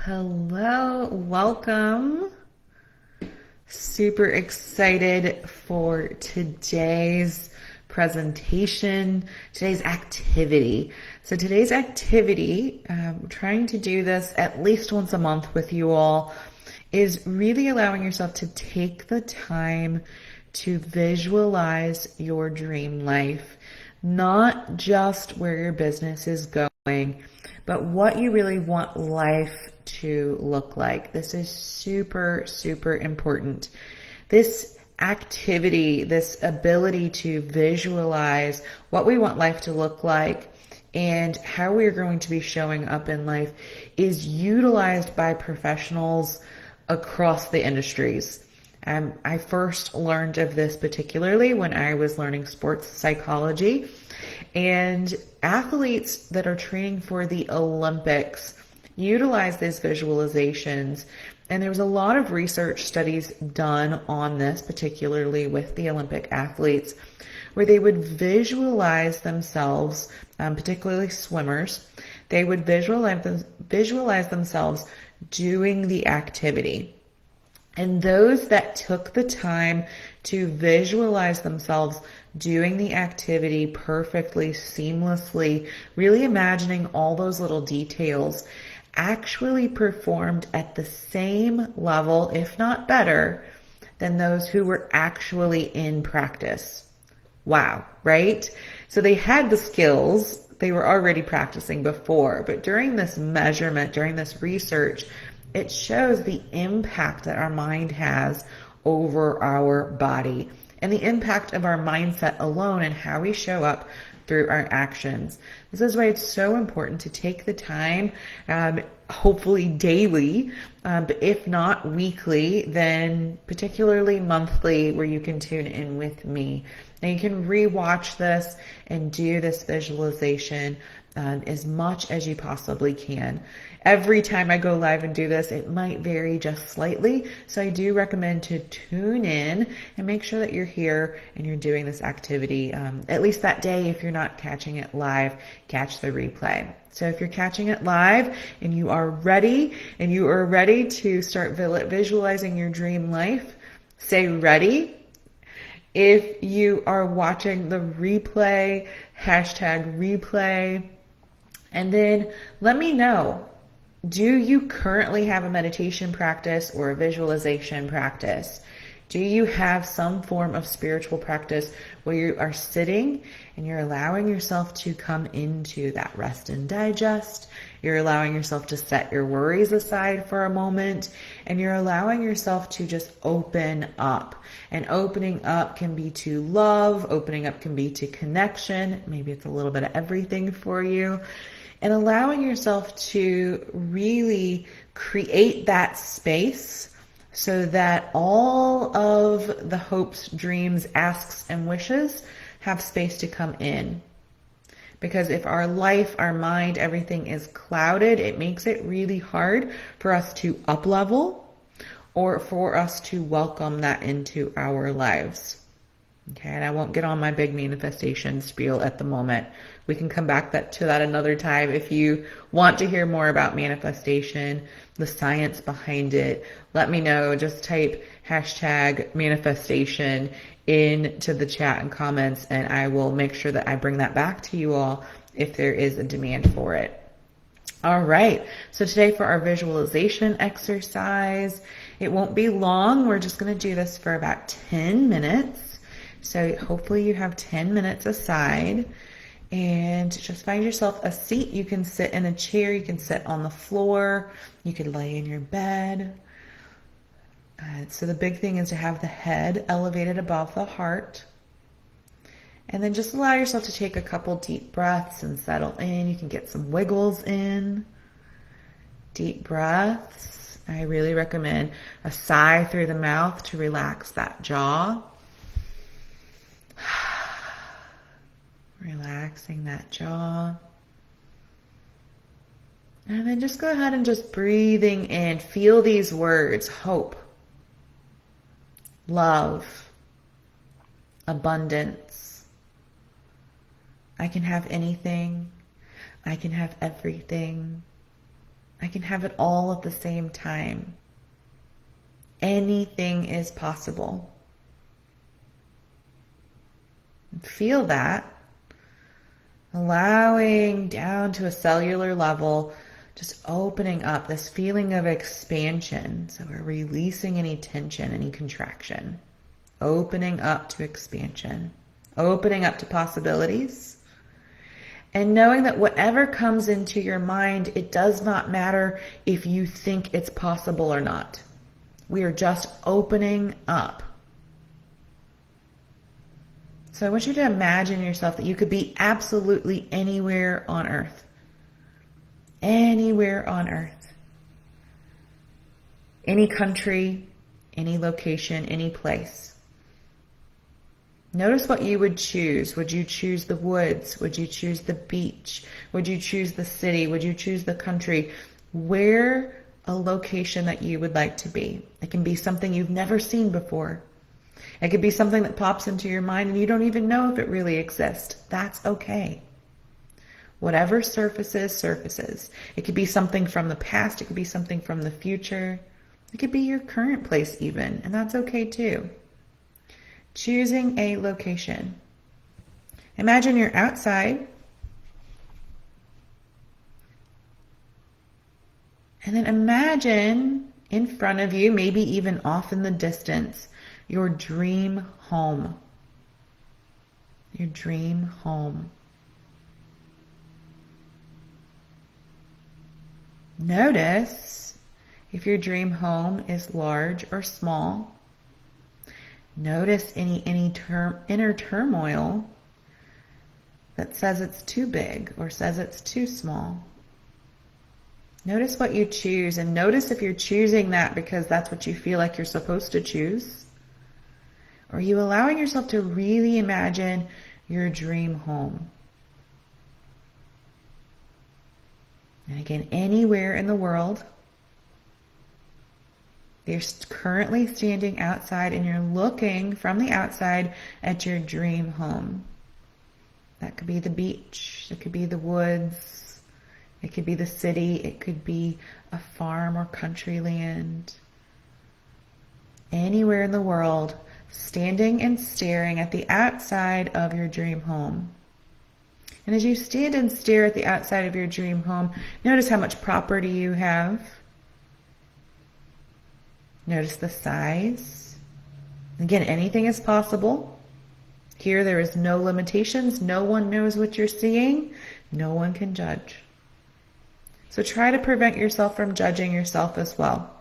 Hello, welcome. Super excited for today's presentation, today's activity. So today's activity, trying to do this at least once a month with you all, is really allowing yourself to take the time to visualize your dream life, not just where your business is going, but what you really want life to look like. This is super, super important. This activity, this ability to visualize what we want life to look like and how we are going to be showing up in life is utilized by professionals across the industries. I first learned of this particularly when I was learning sports psychology, and athletes that are training for the Olympics utilize these visualizations. And there was a lot of research studies done on this, particularly with the Olympic athletes, where they would visualize themselves, particularly swimmers, they would visualize themselves doing the activity. And those that took the time to visualize themselves doing the activity perfectly, seamlessly, really imagining all those little details, actually performed at the same level, if not better, than those who were actually in practice. Wow, right? So they had the skills, they were already practicing before, but during this measurement, during this research, it shows the impact that our mind has over our body and the impact of our mindset alone and how we show up through our actions. This is why it's so important to take the time, hopefully daily, but if not weekly, then particularly monthly, where you can tune in with me. Now you can rewatch this and do this visualization as much as you possibly can. Every time I go live and do this, it might vary just slightly. So I do recommend to tune in and make sure that you're here and you're doing this activity, at least that day. If you're not catching it live, catch the replay. So if you're catching it live and you are ready to start visualizing your dream life, say ready. If you are watching the replay, hashtag replay, and then let me know. Do you currently have a meditation practice or a visualization practice? Do you have some form of spiritual practice where you are sitting and you're allowing yourself to come into that rest and digest? You're allowing yourself to set your worries aside for a moment, and you're allowing yourself to just open up. And opening up can be to love, opening up can be to connection. Maybe it's a little bit of everything for you. And allowing yourself to really create that space so that all of the hopes, dreams, asks, and wishes have space to come in. Because if our life, our mind, everything is clouded, it makes it really hard for us to up-level or for us to welcome that into our lives. Okay, and I won't get on my big manifestation spiel at the moment. We can come back to that another time. If you want to hear more about manifestation, the science behind it, let me know. Just type hashtag manifestation into the chat and comments, and I will make sure that I bring that back to you all if there is a demand for it. All right, so today for our visualization exercise, it won't be long. We're just going to do this for about 10 minutes. So hopefully you have 10 minutes aside, and just find yourself a seat. You can sit in a chair, you can sit on the floor, you could lay in your bed. So the big thing is to have the head elevated above the heart. And then just allow yourself to take a couple deep breaths and settle in. You can get some wiggles in. Deep breaths. I really recommend a sigh through the mouth to relax that jaw. Relaxing that jaw. And then just go ahead and just breathing in. Feel these words: hope, love, abundance. I can have anything. I can have everything. I can have it all at the same time. Anything is possible. Feel that. Allowing down to a cellular level, just opening up this feeling of expansion. So we're releasing any tension, any contraction. Opening up to expansion. Opening up to possibilities. And knowing that whatever comes into your mind, it does not matter if you think it's possible or not. We are just opening up. So I want you to imagine yourself that you could be absolutely anywhere on earth. Anywhere on earth. Any country, any location, any place. Notice what you would choose. Would you choose the woods? Would you choose the beach? Would you choose the city? Would you choose the country? Where a location that you would like to be. It can be something you've never seen before. It could be something that pops into your mind and you don't even know if it really exists. That's okay. Whatever surfaces, surfaces. It could be something from the past. It could be something from the future. It could be your current place even, and that's okay too. Choosing a location. Imagine you're outside. And then imagine in front of you, maybe even off in the distance, your dream home. Your dream home. Notice if your dream home is large or small. Notice any inner turmoil that says it's too big or says it's too small. Notice what you choose, and notice if you're choosing that because that's what you feel like you're supposed to choose. Or are you allowing yourself to really imagine your dream home? And again, anywhere in the world, you're currently standing outside and you're looking from the outside at your dream home. That could be the beach, it could be the woods, it could be the city, it could be a farm or country land. Anywhere in the world, standing and staring at the outside of your dream home. And as you stand and stare at the outside of your dream home, notice how much property you have. Notice the size. Again, anything is possible. Here there is no limitations. No one knows what you're seeing. No one can judge. So try to prevent yourself from judging yourself as well.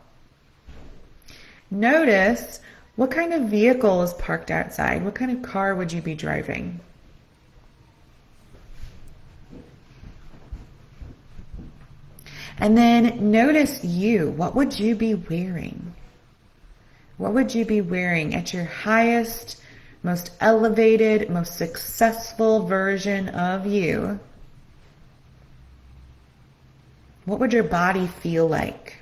Notice what kind of vehicle is parked outside. What kind of car would you be driving? And then notice you. What would you be wearing? What would you be wearing at your highest, most elevated, most successful version of you? What would your body feel like?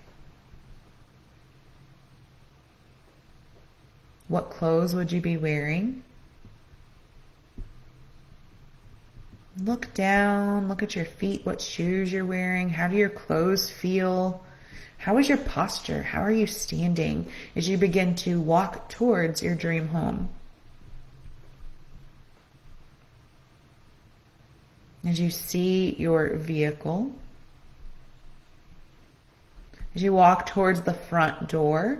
What clothes would you be wearing? Look down, look at your feet, what shoes you're wearing. How do your clothes feel? How is your posture? How are you standing as you begin to walk towards your dream home? As you see your vehicle, as you walk towards the front door,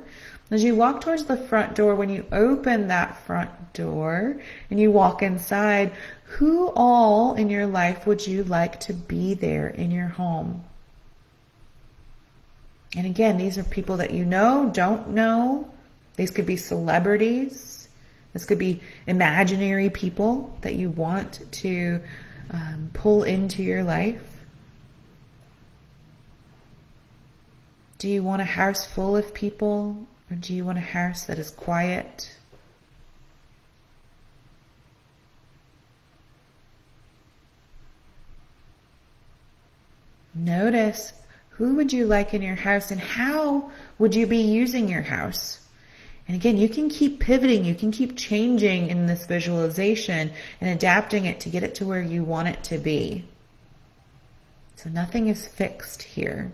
as you walk towards the front door, when you open that front door and you walk inside, who all in your life would you like to be there in your home? And again, these are people that you know, don't know. These could be celebrities. This could be imaginary people that you want to pull into your life. Do you want a house full of people, or do you want a house that is quiet? Notice who would you like in your house and how would you be using your house? And again, you can keep pivoting, you can keep changing in this visualization and adapting it to get it to where you want it to be. So nothing is fixed here.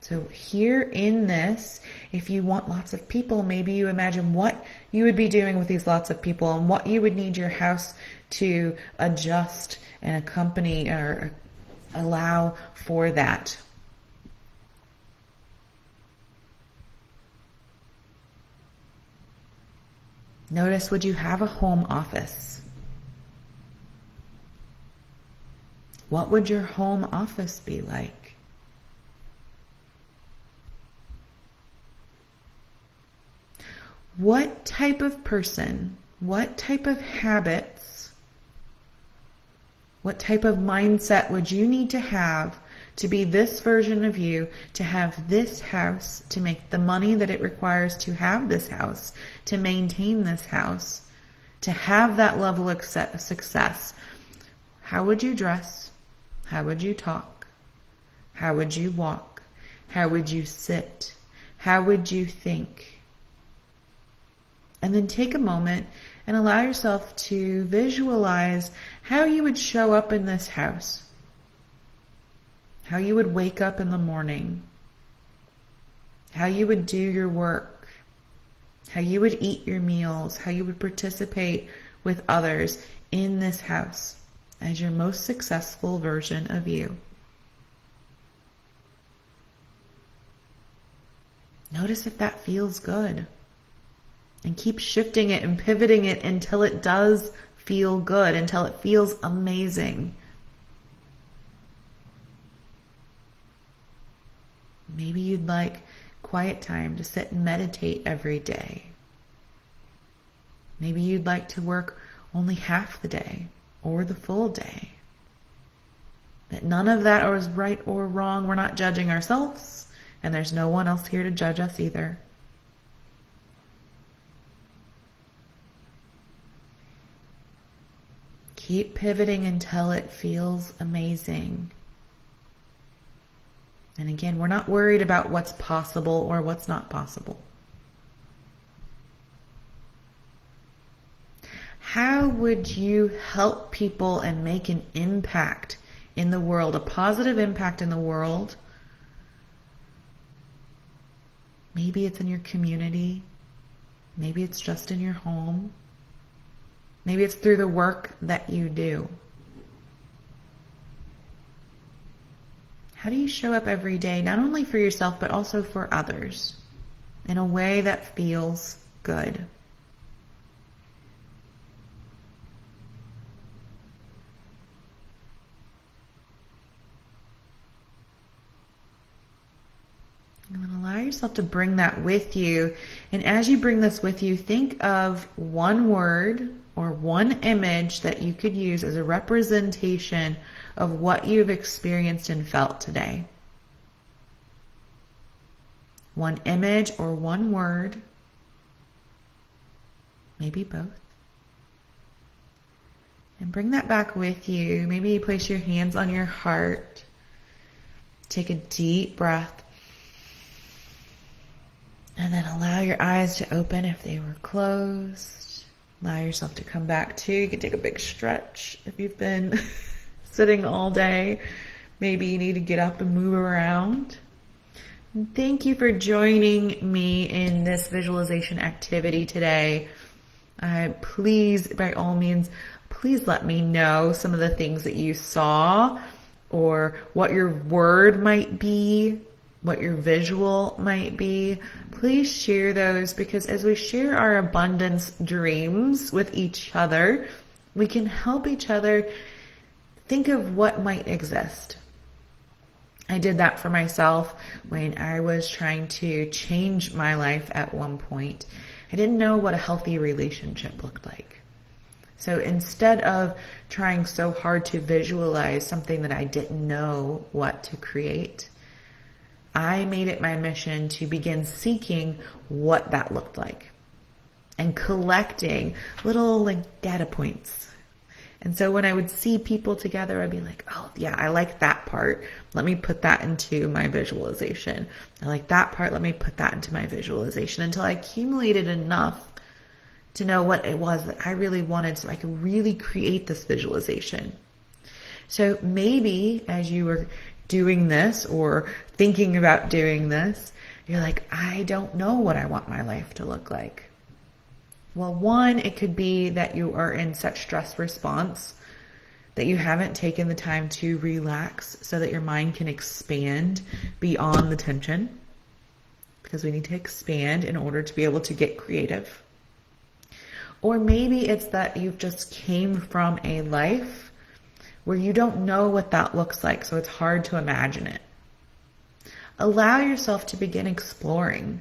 So here in this, if you want lots of people, maybe you imagine what you would be doing with these lots of people and what you would need your house to adjust and accompany or allow for that. Notice, would you have a home office? What would your home office be like? What type of person, what type of habits, what type of mindset would you need to have to be this version of you, to have this house, to make the money that it requires to have this house, to maintain this house, to have that level of success? How would you dress? How would you talk? How would you walk? How would you sit? How would you think? And then take a moment and allow yourself to visualize how you would show up in this house, how you would wake up in the morning, how you would do your work, how you would eat your meals, how you would participate with others in this house as your most successful version of you. Notice if that feels good. And keep shifting it and pivoting it until it does feel good, until it feels amazing. Maybe you'd like quiet time to sit and meditate every day. Maybe you'd like to work only half the day or the full day. But none of that is right or wrong. We're not judging ourselves, and there's no one else here to judge us either. Keep pivoting until it feels amazing. And again, we're not worried about what's possible or what's not possible. How would you help people and make an impact in the world, a positive impact in the world? Maybe it's in your community. Maybe it's just in your home. Maybe it's through the work that you do. How do you show up every day, not only for yourself, but also for others, in a way that feels good? And then allow yourself to bring that with you. And as you bring this with you, think of one word or one image that you could use as a representation of what you've experienced and felt today. One image or one word, maybe both. And bring that back with you. Maybe you place your hands on your heart. Take a deep breath. And then allow your eyes to open if they were closed. Allow yourself to come back to. You can take a big stretch if you've been sitting all day. Maybe you need to get up and move around. And thank you for joining me in this visualization activity today. Please, by all means, please let me know some of the things that you saw or what your word might be, what your visual might be. Please share those, because as we share our abundance dreams with each other, we can help each other think of what might exist. I did that for myself when I was trying to change my life at one point. I didn't know what a healthy relationship looked like. So instead of trying so hard to visualize something that I didn't know what to create, I made it my mission to begin seeking what that looked like and collecting little data points. And so when I would see people together, I'd be like, oh yeah, I like that part. Let me put that into my visualization. I like that part. Let me put that into my visualization, until I accumulated enough to know what it was that I really wanted, so I could really create this visualization. So maybe as you were doing this or thinking about doing this, you're like, I don't know what I want my life to look like. Well, one, it could be that you are in such stress response that you haven't taken the time to relax so that your mind can expand beyond the tension, because we need to expand in order to be able to get creative. Or maybe it's that you've just came from a life where you don't know what that looks like, so it's hard to imagine it. Allow yourself to begin exploring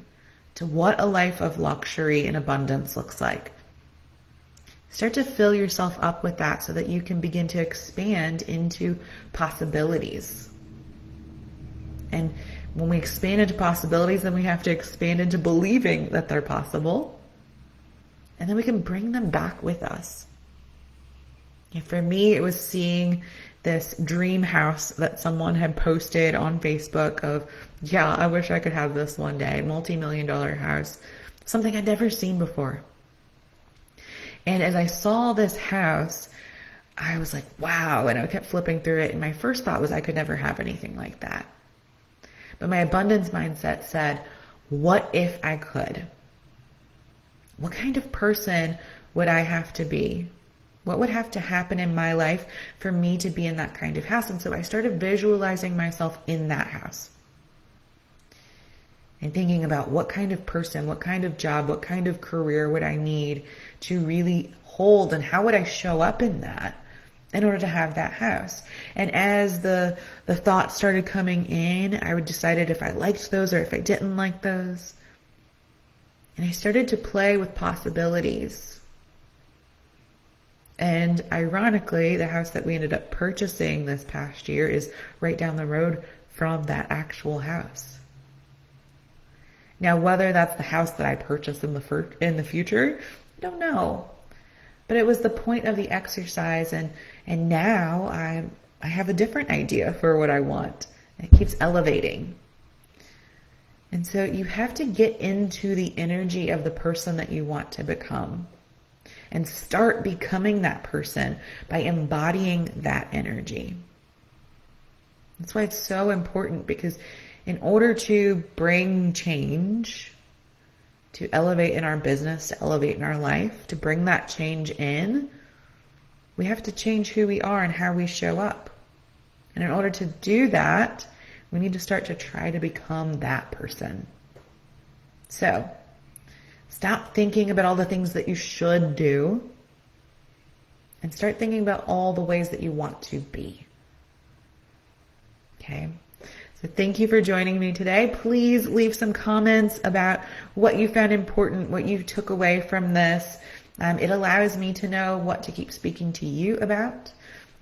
to what a life of luxury and abundance looks like. Start to fill yourself up with that so that you can begin to expand into possibilities. And when we expand into possibilities, then we have to expand into believing that they're possible. And then we can bring them back with us. And for me, it was seeing this dream house that someone had posted on Facebook of, yeah, I wish I could have this one day, multi-million-dollar house, something I'd never seen before. And as I saw this house, I was like, wow. And I kept flipping through it. And my first thought was I could never have anything like that. But my abundance mindset said, what if I could? What kind of person would I have to be? What would have to happen in my life for me to be in that kind of house? And so I started visualizing myself in that house and thinking about what kind of person, what kind of job, what kind of career would I need to really hold, and how would I show up in that in order to have that house? And as the thoughts started coming in, I would decided if I liked those or if I didn't like those. And I started to play with possibilities. And ironically, the house that we ended up purchasing this past year is right down the road from that actual house. Now, whether that's the house that I purchased in the future, I don't know. But it was the point of the exercise, and now I have a different idea for what I want. It keeps elevating. And so you have to get into the energy of the person that you want to become and start becoming that person by embodying that energy. That's why it's so important, because in order to bring change, to elevate in our business, to elevate in our life, to bring that change in, we have to change who we are and how we show up. And in order to do that, we need to start to try to become that person. So, stop thinking about all the things that you should do and start thinking about all the ways that you want to be. Okay? So thank you for joining me today. Please leave some comments about what you found important, what you took away from this. It allows me to know what to keep speaking to you about.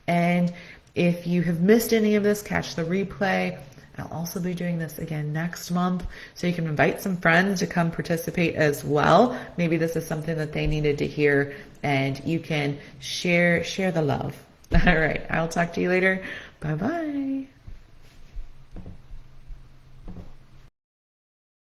And if you have missed any of this, catch the replay. I'll also be doing this again next month, so you can invite some friends to come participate as well. Maybe this is something that they needed to hear, and you can share the love. All right, I'll talk to you later. Bye-bye.